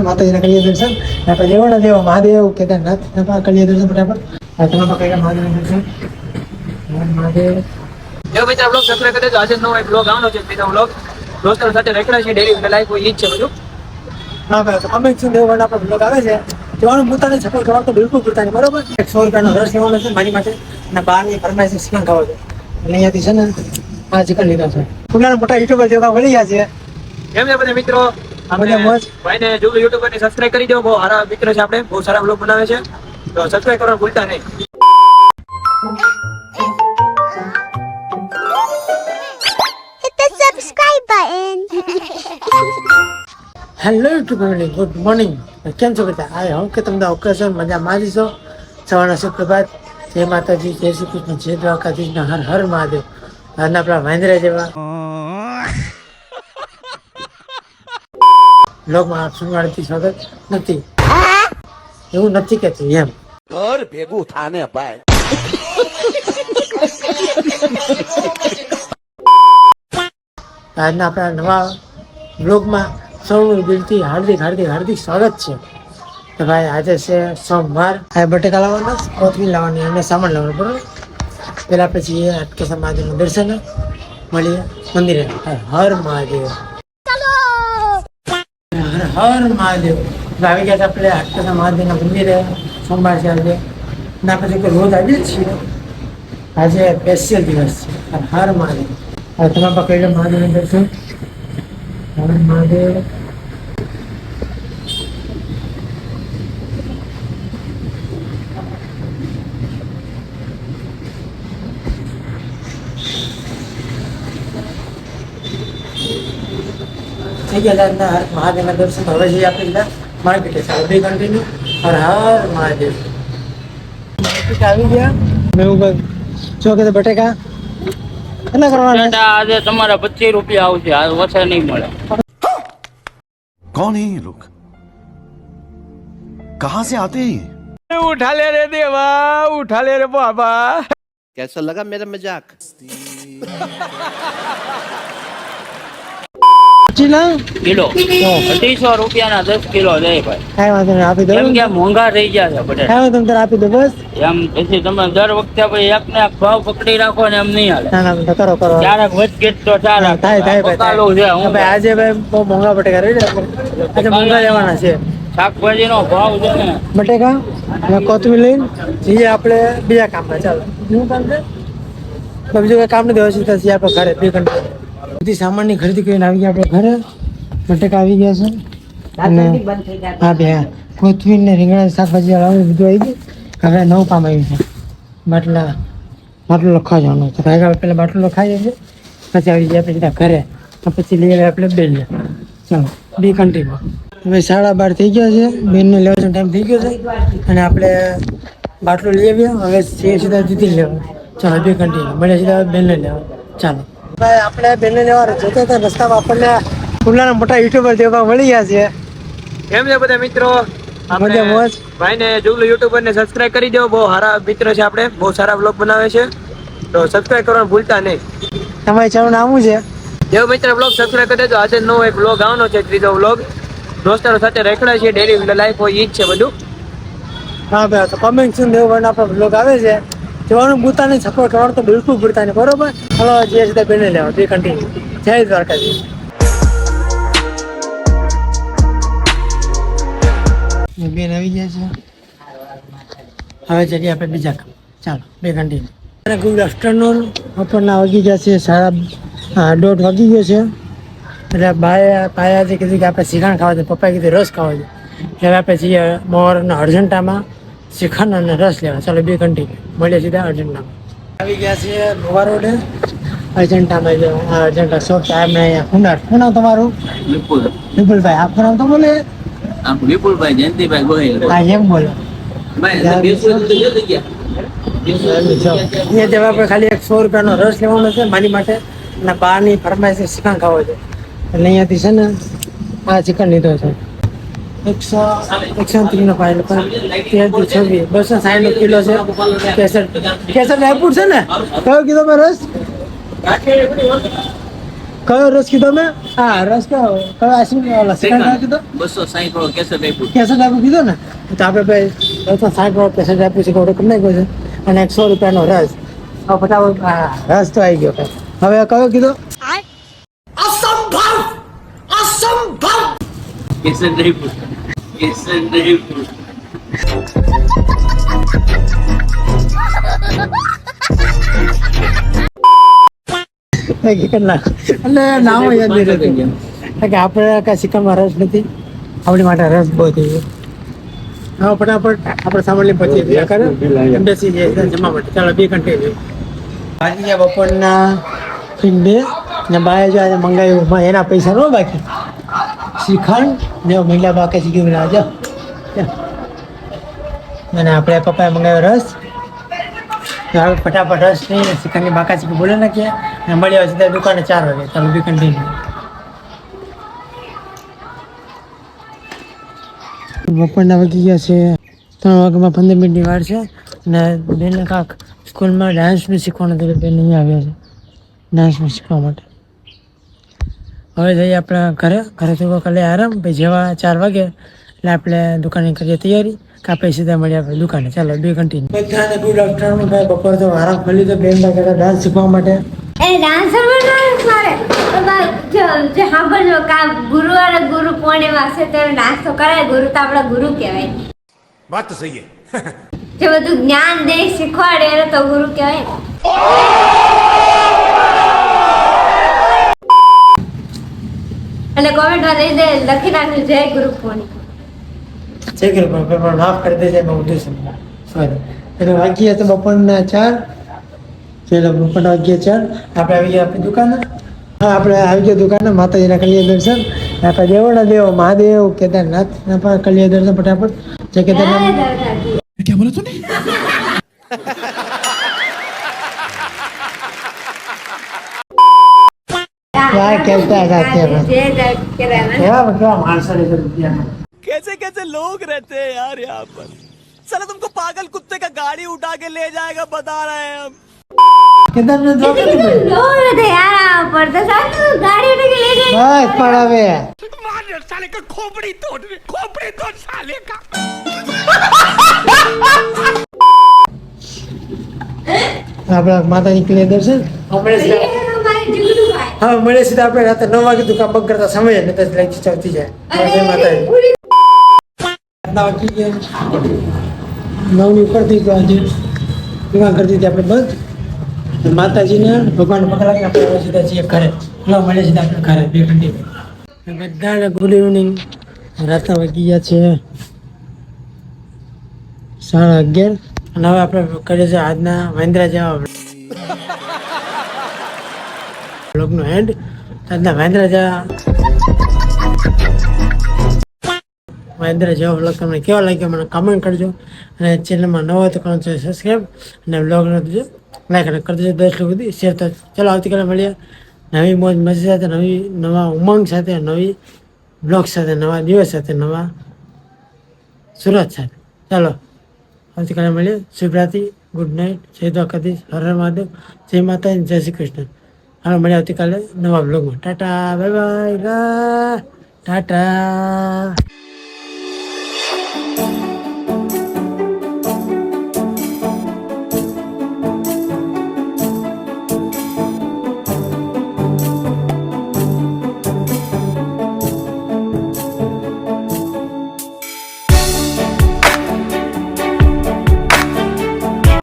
ને માતાજીના કરીએ દર્શન. આપણે દેવાના દેવા મહાદેવ કેદારનાથ કરીએ દર્શન ફટાફટ. તમે પકડી મહાદેવ દર્શન. મહાદેવ જો મિત્રો બ્લોગ સબસ્ક્રાઇબ કરી દેજો. આજે નવો એક બ્લોગ આવવાનો છે, બીજો બ્લોગ દોસ્તો સાથે રેકડા છે ડેલી લાઈફ હોય ઈ જ છે બધું. હા ભાઈ, તો કમેન્ટ શું દેવાના આપણો બ્લોગ આવે છે. જવાનું પોતાને સફળ કરવા તો બિલકુલ પૂરતા નહીં, બરોબર. 100 રૂપિયાનો રસ લેવાનો છે મારી માટે અને બહારની ફરમાઈશ ચિકન ખાવા છે. અને અહીંયાથી છે ને આ ચિકન લીધા છે. ખુલ્લાના મોટા યુટ્યુબર જેવા વળી ગયા છે. કેમ છે બધા મિત્રો? આપણે ભાઈને જુગલ યુટ્યુબર ને સબસ્ક્રાઇબ કરી દો. બહુ સારા મિત્ર છે, આપણે બહુ સારા બ્લોગ બનાવે છે, તો સબસ્ક્રાઇબ કરવાનું ભૂલતા નહીં. Hello YouTube family, good morning. કેમ છો બધા? આ હું કે તમને ઓકે છો, મજા મારી છો. સવારના સુપ્રભાત, જય માતાજી, જય શ્રી કૃષ્ણ, જય દ્વારકાધીશના હર હર મહાદેવ. હારના આપણા મહેન્દ્ર જેવા બ્લોગમાં આપ સુનાડતી સ્વાગત નથી, એવું નથી કહેતું એમ. ઘર ભેગું થાને ભાઈ. આજના આપણા નવા બ્લોગમાં સૌનું દિલથી હાર્દિક હાર્દિક હાર્દિક સ્વાગત છે. તો ભાઈ આજે છે સોમવાર. આ બટેકા લાવવાના, કોથમીર લાવવાની અને સામાન લાવવાનું, બરોબર. પહેલા આપણે જઈએ અટકેશ્વર મહાદેવનું દર્શન મળીએ મંદિરે. હર મહાદેવ, હર મહાદેવ. આવી ગયા આપણે અટકેશ્વર મહાદેવના મંદિરે. સોમવાર છે આજે, અને આપણે જો રોજ આવીએ જ છીએ, આજે સ્પેશિયલ દિવસ છે. હર મહાદેવ. હવે તમે પકડી લો મહાદેવનું દર્શન. હર મહાદેવ. થઈ ગયા મહાદેવના દર્શન. હવે જઈએ આપણે માર્કેટે ચાલો, બે કન્ટિન્યુ. હર હર મહાદેવ. માર્કેટ આવી ગયા. મેં જો કે બટેકા કેટલા કરવાના? આજે તમારા 25 રૂપિયા આવશે, આ ઓછા નહીં મળે. कौन है ये लोग? कहां से आते हैं? उठा ले रे देवा, उठा ले रे बाबा. कैसा लगा मेरा मजाक? કિલો 250 રૂપિયાના 10 કિલો દે ભાઈ. કાંઈ વાંધો નહીં, આપી દો. એમ કે મોંઘા થઈ ગયા છે બટેટા. કાંઈ વાંધો નહીં, આપી દો બસ. એમ પછી તમે દર વખતે ભાઈ એકને એક ભાવ પકડી રાખો ને એમ નહીં હાલે. ના ના, કરો કરો. ક્યારેક વચગેટ તો ચાલે. થાય થાય બકાલું છે હું ભાઈ. આજે ભાઈ બહુ મોંઘા બટેકા રહી ગયા. આજે મોંઘા લેવાના છે. શાકભાજીનો ભાવ છે ને બટેકા અને કોથમીર લઈને જઈએ આપણે બીજા કામમાં. ચાલો, શું કામ છે? બીજું કઈ કામ નથી. વ્યવસ્થિત છીએ આપણે ઘરે 2 ઘંટા બધી સામાનની ખરીદી કરીને આવી ગયા આપણે ઘરે. બટેકા આવી ગયા છે અને હા બે કોથમીર ને રીંગણા શાકભાજી બધું આવી ગયું. હવે નવું કામ આવ્યું છે, બાટલો લખવા જવાનું છે. ભાઈ પહેલાં બાટલો લખાઈ જાય છે, પછી આવી જાય આપણે સીધા ઘરે. પછી લઈ આવે આપણે બેન. ચાલો, 2 કન્ટિન્યુ. હવે 12:30 થઈ ગયા છે, બેનને લેવાનો ટાઈમ થઈ ગયો છે અને આપણે બાટલો લઈ આવ્યા. હવે સીધા દૂધી લેવા. ચાલો, 2 કન્ટિન્યુ. મળે સીધા બેનને લેવા. ચાલો ભાઈ, આપણે બેનને લેવા જતા હતા, રસ્તામાં આપણને ખુલ્લાના મોટા યુટ્યુબર જેવા મળી ગયા છે. કેમ છે બધા મિત્રો? મજા મોજ. ભાઈને જુગલ યુટ્યુબર ને સબસ્ક્રાઇબ કરી દો. બહુ સારા મિત્ર છે, આપણે બહુ સારા બ્લોગ બનાવે છે, તો સબસ્ક્રાઇબ કરવાનું ભૂલતા નહીં. તમારી ચેનલ નામ શું છે? દેવ મિત્ર બ્લોગ સબસ્ક્રાઇબ કરી દેજો. આજે નવો એક બ્લોગ આવવાનો છે, ત્રીજો બ્લોગ દોસ્તો સાથે રેકડા છે ડેલી લાઈફ હોય ઈ જ છે બધું. હા ભાઈ, તો કમેન્ટ શું દેવું આપણો બ્લોગ આવે છે. જવાનું પોતાને સપોર્ટ કરવાનું તો બિલકુલ ભૂલતા નહીં, બરોબર. હલો, જે સીધા બેને લેવા 2 કન્ટિન્યુ. જય દ્વારકાધીશ. બેન આવી ગયા છે. હવે જઈએ આપણે બીજા કામ. ચાલો, 2 કન્ટિન્યુ. Good afternoon. બપોરના વાગી ગયા છે 1:30 વાગી ગયો છે. એટલે પાયાથી કીધું કે આપણે શ્રીખંડ ખાવા છે, પપ્પાએ કીધું રસ ખાવા છે. એટલે આપણે જઈએ મોરના અર્જન્ટામાં શ્રીખંડ અને રસ લેવા. ચાલો, 2 કન્ટિન્યુ. મળીએ સીધા અર્જન્ટામાં. આવી ગયા છીએ નોવા રોડે અર્જન્ટામાં. અર્જન્ટા શોપ છે અહીંયા કુંડાર. શું નામ તમારું? વિપુલભાઈ. આપનું નામ તો બોલે. વિપુલભાઈ જયંતિભાઈ ગોહિલ. હા, એમ બોલો. એ જવાબ ખાલી 100 રૂપિયાનો રસ લેવાનો છે મારી માટે અને બહારની ફરમાઈશ ચિકન ખાવો છે. એટલે અહીંયાથી છે ને આ ચિકન લીધો છે. 130 પાયેલો, પણ 13 26 260 કિલો છે. કેસર ડ્રાયફ્રૂટ છે ને? કયો કીધો મેં રસ? કયો રસ કીધો મેં? હા રસ કયો આઈસ્ક્રીમ ઓલા શ્રીખંડ કીધો 260 વાળો કેસર આપ્યું. કેસેટ આપ્યું કીધો ને તો આપણે ભાઈ 60 કેસેટ આપ્યું છે ઓર્ડર કરી નાખ્યો છે અને 100 રૂપિયાનો રસ. હવે ફટાફટ રસ તો આવી ગયો ભાઈ. હવે કયો કીધો? કેસર આપ્યું. કેસર આપ્યું. કેટલા એટલે નામ યાદ નહીં રહેતું કારણ કે આપણે કાંઈ શિકારમાં રસ નથી. આપણી માટે રસ બહુ થઈ ગયો. હવે ફટાફટ આપણે સામાન્ય પહોંચી ગયા કરે એમ્બેસી જાય જમવા માટે. ચાલો 2 કન્ટિન્યુ. આજે ગયા બપોરના 2 ને બાએ જો આજે મંગાવ્યું એના પૈસા નો બાકી શ્રીખંડ ને મહિલા બાકી શીખી ગયા આજે. અને આપણે પપ્પાએ મંગાવ્યો રસ. હવે ફટાફટ રસ નહીં શ્રીખંડની બાકા શીખી બોલે નાખીએ અને મળી આવે સીધા દુકાને 4 વાગે. ચાલો 2 કન્ટિન્યુ. બપોરના વાગી ગયા છે 3 વાગ્યામાં 15 મિનિટની વાર છે અને બેને કાંક સ્કૂલમાં ડાન્સનું શીખવાનું હતું બેન અહીંયા આવ્યા છે ડાન્સનું શીખવા માટે. હવે જઈએ આપણા ઘરે તો કાલે આરામ પછી જેવા 4 વાગે એટલે આપણે દુકાને કરીએ તૈયારી કાપે સીધા મળીએ આપણે દુકાને. ચાલો 2 કન્ટિન્યુ. બધાને ગુડ આફ્ટરનૂન ભાઈ. બપોર તો આરામ કરી લીધો બેન ભાઈ ડાન્સ શીખવા માટે. એ ડાન્સ મારે જે સાંભળજો કા ગુરુ અને ગુરુ પૂર્ણિમા છે ત્યારે ડાન્સ તો કરાય. ગુરુ તો આપણા ગુરુ કહેવાય. बात तो सही है. જે બધું જ્ઞાન દે શીખવાડે એને તો ગુરુ કહેવાય. એટલે કોમેન્ટમાં લખી નાખ્યું જય ગુરુ પૂર્ણિમા. છે કે પણ માફ કરી દેજે મેં ઉઠી છું સોરી. એટલે વાગ્યા તો બપોરના 4. ચલો બપોરના વાગ્યા 4 આપણે આવી ગયા આપણી દુકાને. હા આપણે આવી ગયા દુકાને માતાજીના કલ્યાણ દર્શન. આપણે દેવોના દેવ મહાદેવ કેદારનાથ ના કલ્યાણ દર્શન ફટાફટ. જય કેદારનાથ. क्या बोला तूने? क्या कहता है जाते हैं જય કેદારનાથ. કેવા માણસો ને રૂપિયા कैसे कैसे लोग रहते हैं यार यहाँ पर. साला तुमको पागल कुत्ते का गाड़ी उठा के ले जाएगा बता रहे हैं हम. કેદારનાથ એ તો કેટલું લોડ હતો યાર આ પર તો સાચું ગાડી ઉઠી લઈ ગઈ. બસ પણ હવે साले का खोपड़ी तोड़ साले का. આપણા માતાજી કલ્યાણ દર્શન આપણે એ અમારે જુગુભાઈ. હા મળે સીધા આપણે રાતે 9 વાગે દુકાન બંધ કરતા સમય ને તો લઈ ચાલતી જાય. જય માતાજી. પૂરી રાતના વાગી ગયા 9 ઉપર થઈ ગયો આજે દુકાન કરી દીધી આપણે બંધ. માતાજીને ભગવાન પકડા કે આપણે હવે સીધા છીએ ઘરે. લો મળે સીધા આપણે ઘરે 2 ઘંટી. બધાને ગુડ ઇવનિંગ. રાતના વાગી ગયા છે 11:30 અને હવે આપણે કરીએ છીએ આજના મહેન્દ્રા જેવા બ્લોગનો એન્ડ. આજના મહેન્દ્રા જેવા બ્લોગ તમને કેવા લાગ્યો મને કમેન્ટ કરજો અને ચેનલમાં નવો હોય તો કરો સબસ્ક્રાઈબ અને બ્લોગનો લાઈક અને કરી દેજો 10 લોકો સુધી શેર. તો ચાલો આવતીકાલે મળીએ નવી મોજ મજા સાથે નવા ઉમંગ સાથે નવી બ્લોગ સાથે નવા દિવસ સાથે નવા સુરત સાથે. ચાલો આવતીકાલે મળીએ. શુભરાત્રી, ગુડ નાઇટ, જય દ્વારકાધીશ, હર હર મહાદેવ, જય માતા, જય શ્રી કૃષ્ણ. હાલો મળીએ આવતીકાલે નવા બ્લોગમાં. Tata bye bye Tata.